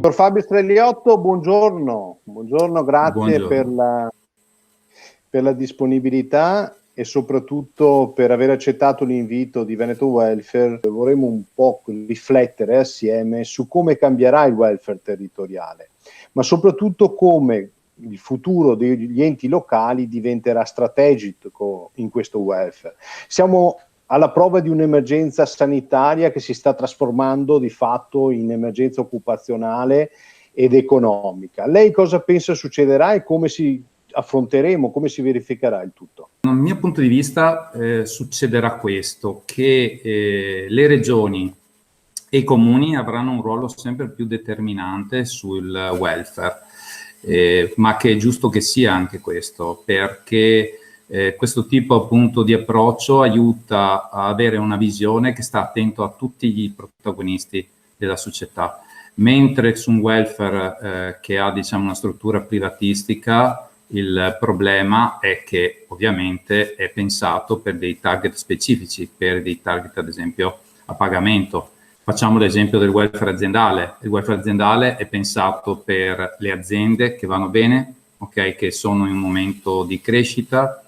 Dottor Fabio Streliotto, buongiorno. Buongiorno, grazie Buongiorno. per la disponibilità e soprattutto per aver accettato l'invito di Veneto Welfare. Vorremmo un po' riflettere assieme su come cambierà il welfare territoriale, ma soprattutto come il futuro degli enti locali diventerà strategico in questo welfare. Siamo alla prova di un'emergenza sanitaria che si sta trasformando di fatto in emergenza occupazionale ed economica. Lei cosa pensa succederà e come si affronteremo, come si verificherà il tutto? Dal mio punto di vista succederà questo, che le regioni e i comuni avranno un ruolo sempre più determinante sul welfare, ma che è giusto che sia anche questo, perché questo tipo appunto di approccio aiuta a avere una visione che sta attento a tutti i protagonisti della società, mentre su un welfare che ha diciamo una struttura privatistica il problema è che ovviamente è pensato per dei target specifici, per dei target ad esempio a pagamento. Facciamo l'esempio del welfare aziendale. Il welfare aziendale è pensato per le aziende che vanno bene, okay, che sono in un momento di crescita,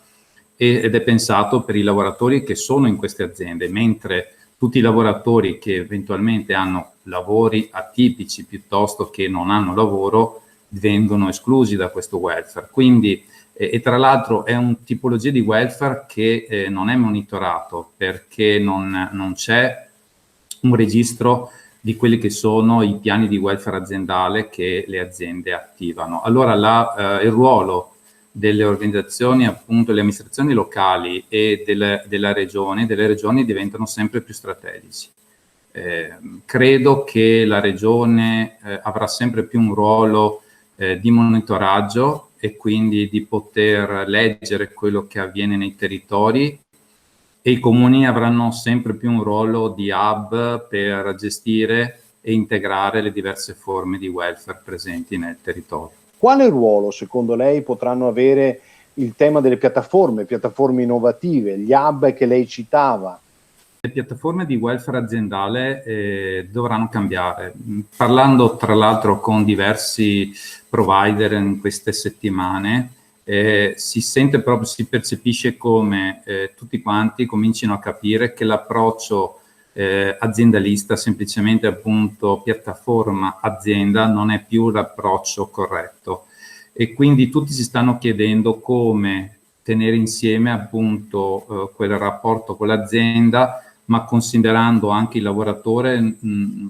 ed è pensato per i lavoratori che sono in queste aziende, mentre tutti i lavoratori che eventualmente hanno lavori atipici piuttosto che non hanno lavoro vengono esclusi da questo welfare. Quindi, e tra l'altro è un tipologia di welfare che non è monitorato perché non c'è un registro di quelli che sono i piani di welfare aziendale che le aziende attivano. Allora il ruolo delle organizzazioni, appunto, le amministrazioni locali e delle regioni diventano sempre più strategici. Credo che la regione avrà sempre più un ruolo di monitoraggio e quindi di poter leggere quello che avviene nei territori, e i comuni avranno sempre più un ruolo di hub per gestire e integrare le diverse forme di welfare presenti nel territorio. Quale ruolo secondo lei potranno avere il tema delle piattaforme innovative, gli hub che lei citava? Le piattaforme di welfare aziendale dovranno cambiare. Parlando tra l'altro con diversi provider in queste settimane, si sente proprio, si percepisce come tutti quanti comincino a capire che l'approccio aziendalista, semplicemente appunto piattaforma azienda, non è più l'approccio corretto, e quindi tutti si stanno chiedendo come tenere insieme appunto quel rapporto con l'azienda, ma considerando anche il lavoratore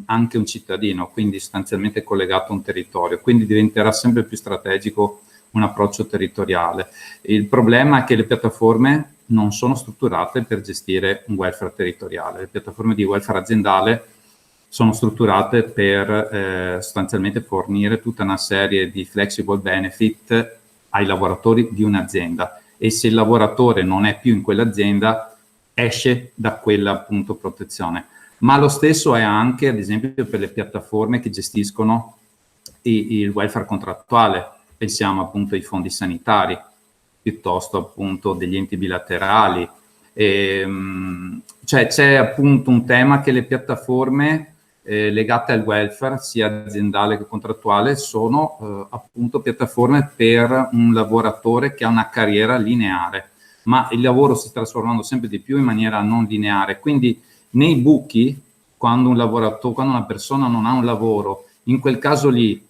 anche un cittadino, quindi sostanzialmente collegato a un territorio. Quindi diventerà sempre più strategico un approccio territoriale. Il problema è che le piattaforme non sono strutturate per gestire un welfare territoriale. Le piattaforme di welfare aziendale sono strutturate per sostanzialmente fornire tutta una serie di flexible benefit ai lavoratori di un'azienda, e se il lavoratore non è più in quell'azienda esce da quella appunto protezione. Ma lo stesso è anche ad esempio per le piattaforme che gestiscono il welfare contrattuale. Pensiamo appunto ai fondi sanitari, piuttosto appunto degli enti bilaterali. Cioè c'è appunto un tema che le piattaforme legate al welfare, sia aziendale che contrattuale, sono appunto piattaforme per un lavoratore che ha una carriera lineare, ma il lavoro si sta trasformando sempre di più in maniera non lineare. Quindi nei buchi, quando una persona non ha un lavoro, in quel caso lì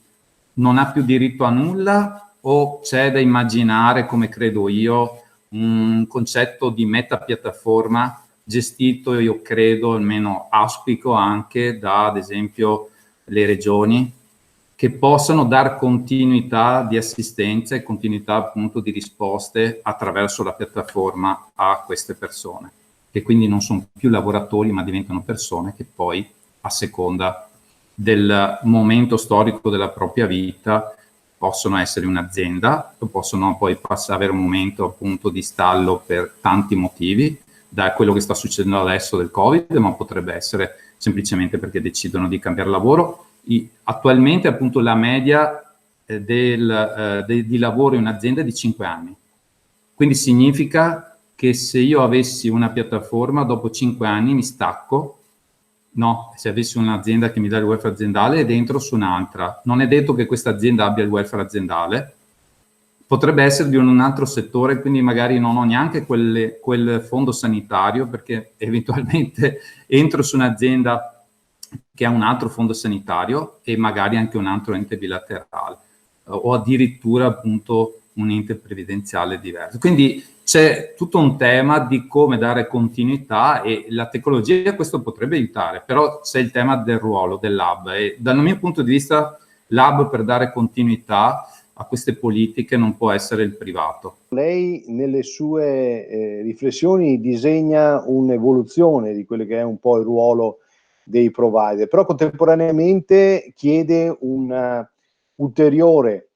non ha più diritto a nulla, o c'è da immaginare, come credo io, un concetto di metapiattaforma gestito, io credo, almeno auspico, anche da, ad esempio, le regioni, che possano dar continuità di assistenza e continuità appunto di risposte attraverso la piattaforma a queste persone, che quindi non sono più lavoratori ma diventano persone che poi, a seconda del momento storico della propria vita, possono essere un'azienda o possono poi avere un momento appunto di stallo per tanti motivi, da quello che sta succedendo adesso del Covid, ma potrebbe essere semplicemente perché decidono di cambiare lavoro. Attualmente appunto la media di lavoro in un'azienda è di 5 anni. Quindi significa che se io avessi una piattaforma, dopo 5 anni mi stacco, No, se avessi un'azienda che mi dà il welfare aziendale ed entro su un'altra, non è detto che questa azienda abbia il welfare aziendale, potrebbe essere di un altro settore, quindi magari non ho neanche quel fondo sanitario, perché eventualmente entro su un'azienda che ha un altro fondo sanitario e magari anche un altro ente bilaterale, o addirittura appunto un ente previdenziale diverso. Quindi c'è tutto un tema di come dare continuità, e la tecnologia questo potrebbe aiutare, però c'è il tema del ruolo dell'hub, e dal mio punto di vista l'hub per dare continuità a queste politiche non può essere il privato. Lei nelle sue riflessioni disegna un'evoluzione di quello che è un po' il ruolo dei provider, però contemporaneamente chiede un ulteriore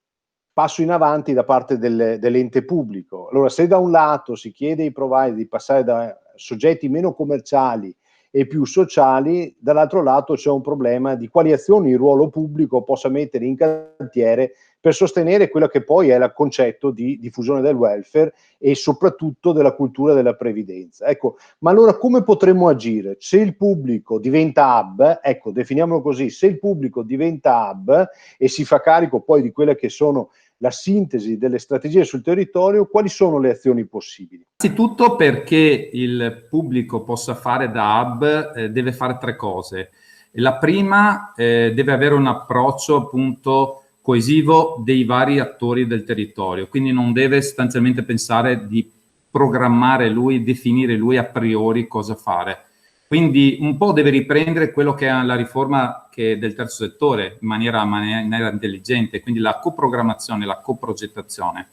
passo in avanti da parte dell'ente pubblico. Allora, se da un lato si chiede ai provider di passare da soggetti meno commerciali e più sociali, dall'altro lato c'è un problema di quali azioni il ruolo pubblico possa mettere in cantiere per sostenere quello che poi è il concetto di diffusione del welfare e soprattutto della cultura della previdenza. Ecco, ma allora come potremmo agire? Se il pubblico diventa hub, ecco, definiamolo così, se il pubblico diventa hub e si fa carico poi di quelle che sono la sintesi delle strategie sul territorio, quali sono le azioni possibili? Innanzitutto, perché il pubblico possa fare da hub, deve fare tre cose. La prima, deve avere un approccio appunto coesivo dei vari attori del territorio, quindi non deve sostanzialmente pensare di programmare lui, definire lui a priori cosa fare. Quindi un po' deve riprendere quello che è la riforma del terzo settore in maniera intelligente, quindi la coprogrammazione, la coprogettazione.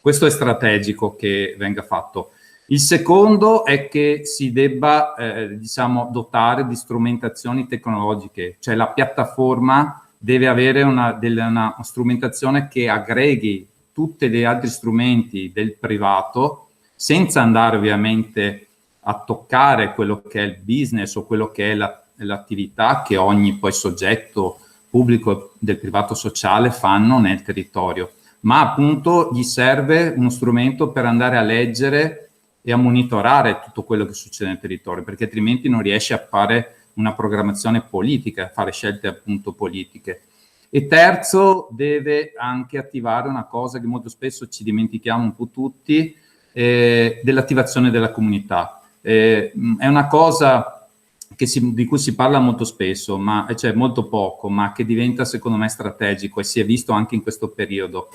Questo è strategico che venga fatto. Il secondo è che si debba diciamo, dotare di strumentazioni tecnologiche, cioè la piattaforma deve avere una strumentazione che aggreghi tutti gli altri strumenti del privato, senza andare ovviamente a toccare quello che è il business o quello che è l'attività che ogni poi soggetto pubblico del privato sociale fanno nel territorio, ma appunto gli serve uno strumento per andare a leggere e a monitorare tutto quello che succede nel territorio, perché altrimenti non riesce a fare una programmazione politica, a fare scelte appunto politiche. E terzo, deve anche attivare una cosa che molto spesso ci dimentichiamo un po' tutti, dell'attivazione della comunità. È una cosa di cui si parla molto spesso, cioè molto poco, ma che diventa secondo me strategico, e si è visto anche in questo periodo.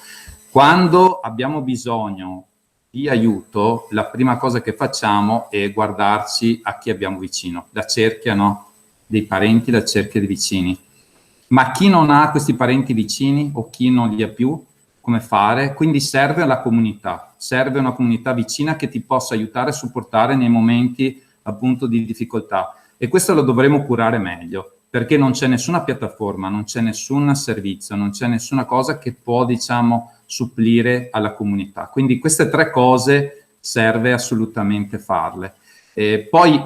Quando abbiamo bisogno di aiuto, la prima cosa che facciamo è guardarci a chi abbiamo vicino, la cerchia, no? Dei parenti, la cerchia dei vicini. Ma chi non ha questi parenti vicini o chi non li ha più, come fare? Quindi serve la comunità, serve una comunità vicina che ti possa aiutare e supportare nei momenti appunto di difficoltà, e questo lo dovremo curare meglio, perché non c'è nessuna piattaforma, non c'è nessun servizio, non c'è nessuna cosa che può, diciamo, supplire alla comunità. Quindi queste tre cose serve assolutamente farle. Poi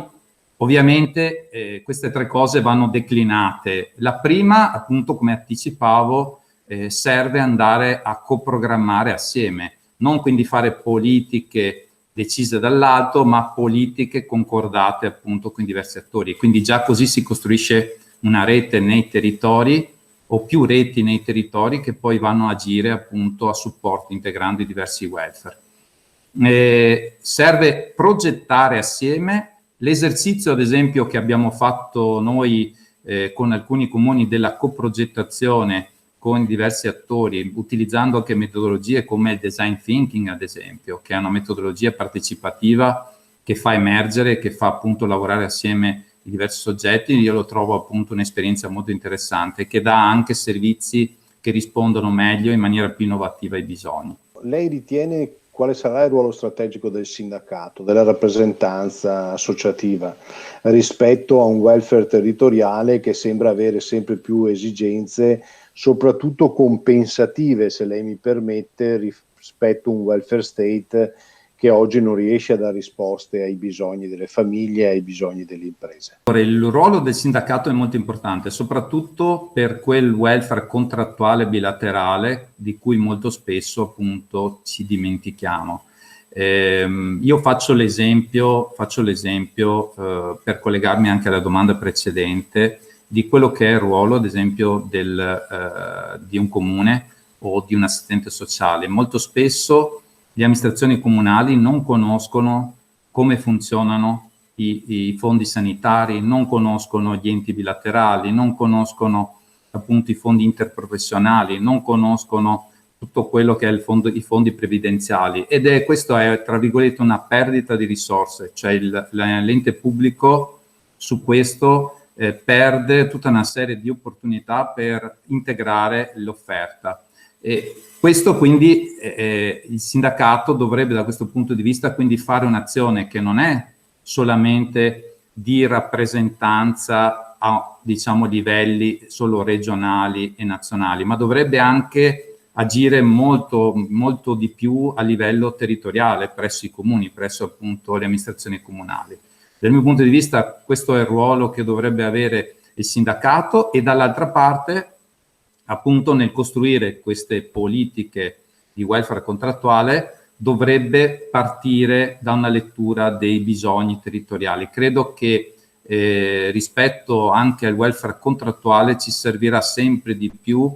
ovviamente queste tre cose vanno declinate. La prima, appunto, come anticipavo, serve andare a coprogrammare assieme, non quindi fare politiche decise dall'alto, ma politiche concordate appunto con diversi attori. Quindi già così si costruisce una rete nei territori, o più reti nei territori, che poi vanno a agire appunto a supporto, integrando i diversi welfare. Serve progettare assieme. L'esercizio, ad esempio, che abbiamo fatto noi con alcuni comuni della coprogettazione con diversi attori, utilizzando anche metodologie come il design thinking, ad esempio, che è una metodologia partecipativa che fa emergere, che fa appunto lavorare assieme i diversi soggetti. Io lo trovo appunto un'esperienza molto interessante, che dà anche servizi che rispondono meglio in maniera più innovativa ai bisogni. Lei ritiene quale sarà il ruolo strategico del sindacato, della rappresentanza associativa rispetto a un welfare territoriale che sembra avere sempre più esigenze, soprattutto compensative, se lei mi permette, rispetto a un welfare state che oggi non riesce a dare risposte ai bisogni delle famiglie e ai bisogni delle imprese? Il ruolo del sindacato è molto importante, soprattutto per quel welfare contrattuale bilaterale di cui molto spesso appunto ci dimentichiamo. Io faccio l'esempio per collegarmi anche alla domanda precedente di quello che è il ruolo, ad esempio, di un comune o di un assistente sociale. Molto spesso le amministrazioni comunali non conoscono come funzionano i fondi sanitari, non conoscono gli enti bilaterali, non conoscono appunto i fondi interprofessionali, non conoscono tutto quello che è i fondi previdenziali, ed questo è, tra virgolette, una perdita di risorse, cioè l'ente pubblico su questo perde tutta una serie di opportunità per integrare l'offerta. E questo quindi il sindacato dovrebbe, da questo punto di vista, quindi fare un'azione che non è solamente di rappresentanza a, diciamo, livelli solo regionali e nazionali, ma dovrebbe anche agire molto, molto di più a livello territoriale, presso i comuni, presso appunto le amministrazioni comunali. Dal mio punto di vista questo è il ruolo che dovrebbe avere il sindacato, e dall'altra parte appunto nel costruire queste politiche di welfare contrattuale dovrebbe partire da una lettura dei bisogni territoriali. Credo che rispetto anche al welfare contrattuale ci servirà sempre di più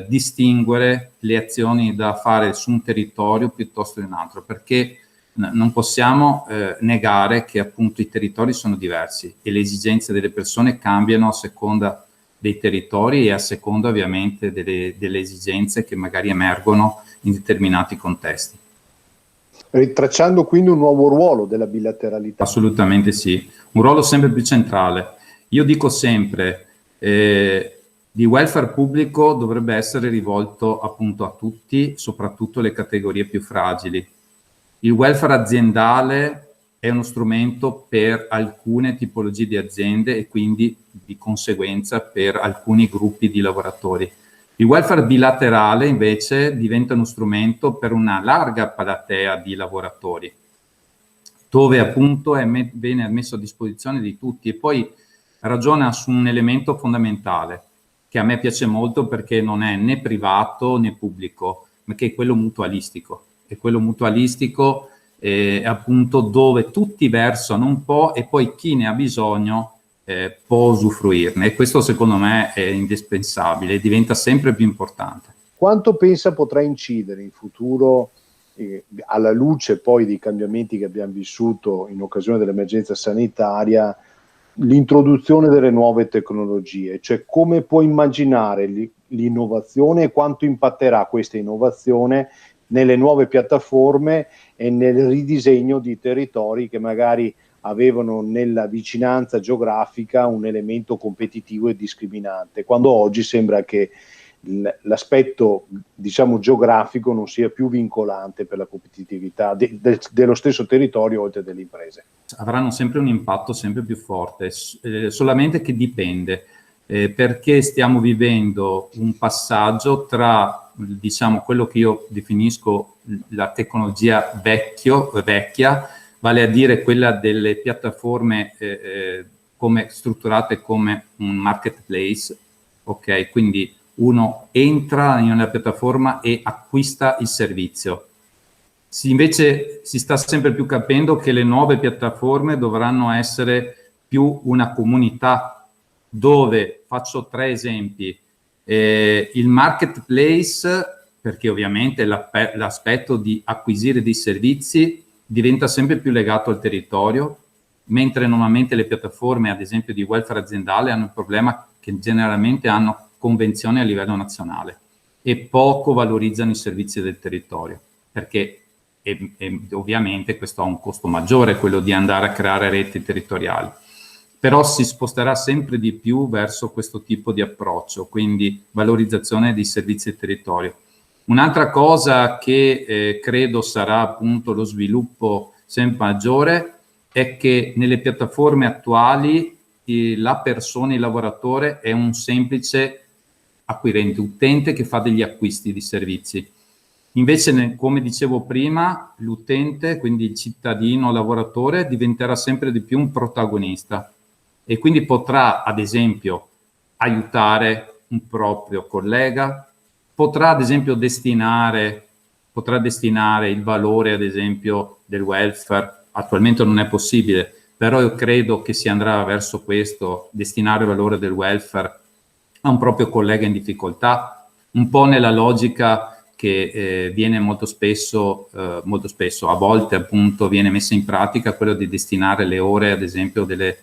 distinguere le azioni da fare su un territorio piuttosto che in un altro, perché non possiamo negare che appunto i territori sono diversi e le esigenze delle persone cambiano a seconda dei territori e a seconda ovviamente delle esigenze che magari emergono in determinati contesti. Ritracciando quindi un nuovo ruolo della bilateralità. Assolutamente sì, un ruolo sempre più centrale. Io dico sempre di welfare pubblico dovrebbe essere rivolto appunto a tutti, soprattutto le categorie più fragili. Il welfare aziendale è uno strumento per alcune tipologie di aziende e quindi di conseguenza per alcuni gruppi di lavoratori. Il welfare bilaterale invece diventa uno strumento per una larga platea di lavoratori, dove appunto viene messo a disposizione di tutti, e poi ragiona su un elemento fondamentale che a me piace molto perché non è né privato né pubblico, ma che è quello mutualistico. E quello mutualistico è appunto dove tutti versano un po' e poi chi ne ha bisogno può usufruirne, e questo secondo me è indispensabile e diventa sempre più importante. Quanto pensa potrà incidere in futuro, alla luce poi dei cambiamenti che abbiamo vissuto in occasione dell'emergenza sanitaria, l'introduzione delle nuove tecnologie? Cioè, come può immaginare l'innovazione e quanto impatterà questa innovazione nelle nuove piattaforme e nel ridisegno di territori che magari avevano nella vicinanza geografica un elemento competitivo e discriminante, quando oggi sembra che l'aspetto, diciamo, geografico non sia più vincolante per la competitività dello stesso territorio oltre delle imprese. Avranno sempre un impatto sempre più forte, solamente che dipende, perché stiamo vivendo un passaggio tra, diciamo, quello che io definisco la tecnologia vecchia, vale a dire quella delle piattaforme come strutturate come un marketplace, ok? Quindi uno entra nella piattaforma e acquista il servizio. Invece si sta sempre più capendo che le nuove piattaforme dovranno essere più una comunità, dove, faccio 3 esempi, il marketplace, perché ovviamente l'aspetto di acquisire dei servizi diventa sempre più legato al territorio, mentre normalmente le piattaforme, ad esempio di welfare aziendale, hanno il problema che generalmente hanno convenzioni a livello nazionale e poco valorizzano i servizi del territorio, perché ovviamente questo ha un costo maggiore, quello di andare a creare reti territoriali. Però si sposterà sempre di più verso questo tipo di approccio, quindi valorizzazione dei servizi del territorio. Un'altra cosa che credo sarà appunto lo sviluppo sempre maggiore è che nelle piattaforme attuali la persona, il lavoratore, è un semplice acquirente, utente che fa degli acquisti di servizi. Invece, come dicevo prima, l'utente, quindi il cittadino lavoratore, diventerà sempre di più un protagonista e quindi potrà, ad esempio, aiutare un proprio collega, potrà, ad esempio, destinare potrà destinare il valore, ad esempio, del welfare. Attualmente non è possibile, però io credo che si andrà verso questo, destinare il valore del welfare a un proprio collega in difficoltà, un po' nella logica che viene molto spesso, a volte appunto viene messa in pratica, quello di destinare le ore, ad esempio, delle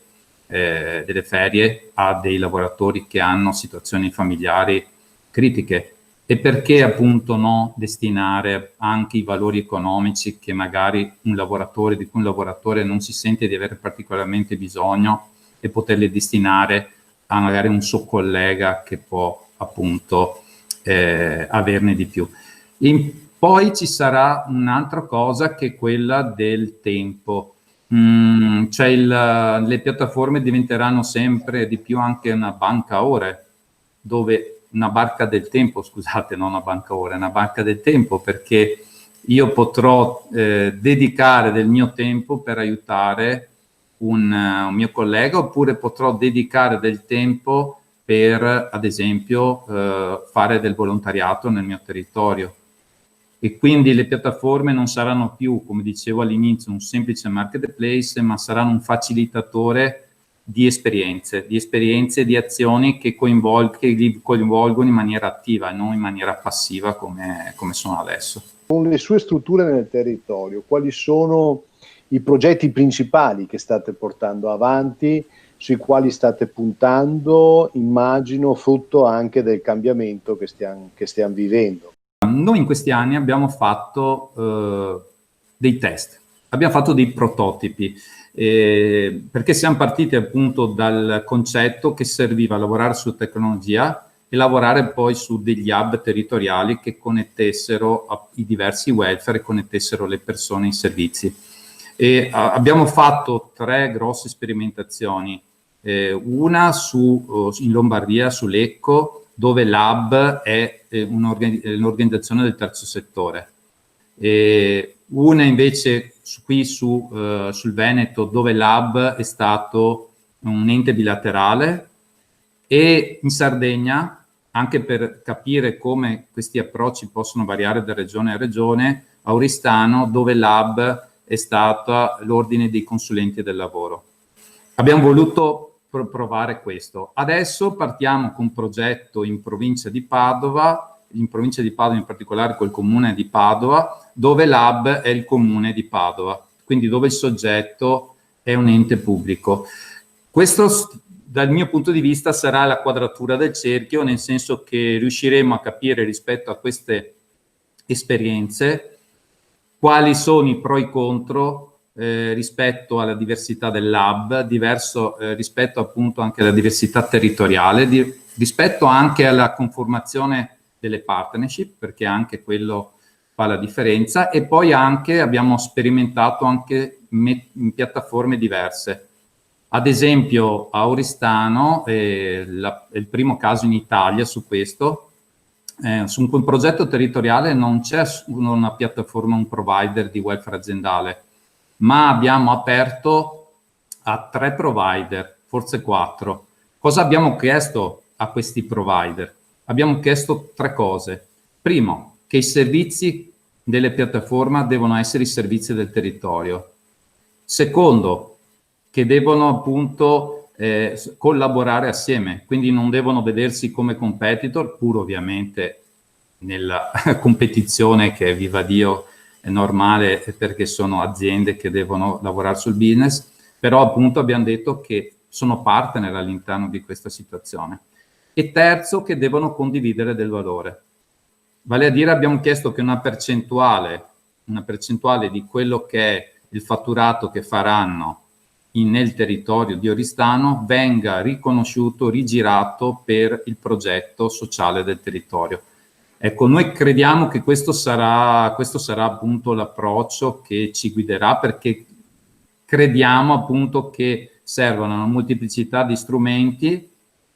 ferie a dei lavoratori che hanno situazioni familiari critiche. E perché appunto no destinare anche i valori economici che magari di cui un lavoratore non si sente di avere particolarmente bisogno, e poterli destinare a magari un suo collega che può appunto averne di più. Poi ci sarà un'altra cosa, che è quella del tempo. Cioè le piattaforme diventeranno sempre di più anche una banca ore, una barca del tempo, scusate, non una banca ore, una banca del tempo, perché io potrò dedicare del mio tempo per aiutare un mio collega, oppure potrò dedicare del tempo per, ad esempio, fare del volontariato nel mio territorio. E quindi le piattaforme non saranno più, come dicevo all'inizio, un semplice marketplace, ma saranno un facilitatore di esperienze, di azioni che li coinvolgono in maniera attiva e non in maniera passiva come sono adesso. Con le sue strutture nel territorio, quali sono i progetti principali che state portando avanti, sui quali state puntando, immagino frutto anche del cambiamento che stiamo vivendo? Noi in questi anni abbiamo fatto dei test, abbiamo fatto dei prototipi, perché siamo partiti appunto dal concetto che serviva a lavorare su tecnologia e lavorare poi su degli hub territoriali che connettessero i diversi welfare e connettessero le persone in servizi. E abbiamo fatto 3 grosse sperimentazioni, una in Lombardia, su Lecco, dove l'hub è un'organizzazione del terzo settore. Una invece qui sul Veneto, dove l'hub è stato un ente bilaterale, e in Sardegna, anche per capire come questi approcci possono variare da regione a regione, a Oristano, dove l'hub è stata l'ordine dei consulenti del lavoro. Abbiamo voluto provare questo. Adesso partiamo con un progetto in provincia di Padova, in particolare col comune di Padova, dove l'hub è il comune di Padova, quindi dove il soggetto è un ente pubblico. Questo, dal mio punto di vista, sarà la quadratura del cerchio, nel senso che riusciremo a capire, rispetto a queste esperienze, quali sono i pro e i contro rispetto alla diversità del lab, rispetto appunto anche alla diversità territoriale, rispetto anche alla conformazione delle partnership, perché anche quello fa la differenza, e poi anche abbiamo sperimentato anche in piattaforme diverse. Ad esempio a Oristano, è il primo caso in Italia su questo, su un progetto territoriale non c'è una piattaforma, un provider di welfare aziendale, ma abbiamo aperto a 3 provider, forse 4. Cosa abbiamo chiesto a questi provider? Abbiamo chiesto 3 cose. Primo, che i servizi delle piattaforme devono essere i servizi del territorio. Secondo, che devono appunto collaborare assieme, quindi non devono vedersi come competitor, pur ovviamente nella competizione che, viva Dio, è normale, perché sono aziende che devono lavorare sul business, però appunto abbiamo detto che sono partner all'interno di questa situazione. E terzo, che devono condividere del valore. Vale a dire, abbiamo chiesto che una percentuale di quello che è il fatturato che faranno nel territorio di Oristano venga riconosciuto, rigirato per il progetto sociale del territorio. Ecco, noi crediamo che questo sarà appunto l'approccio che ci guiderà, perché crediamo appunto che servano una molteplicità di strumenti,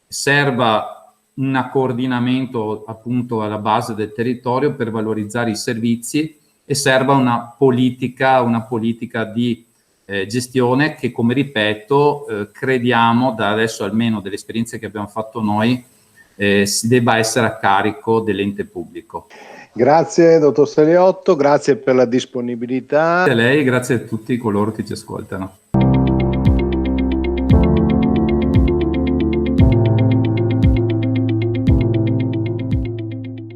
serva un coordinamento appunto alla base del territorio per valorizzare i servizi, e serva una politica di gestione che, come ripeto, crediamo, da adesso almeno delle esperienze che abbiamo fatto noi, si debba essere a carico dell'ente pubblico. Grazie, dottor Seliotto, grazie per la disponibilità. Grazie a lei, grazie a tutti coloro che ci ascoltano.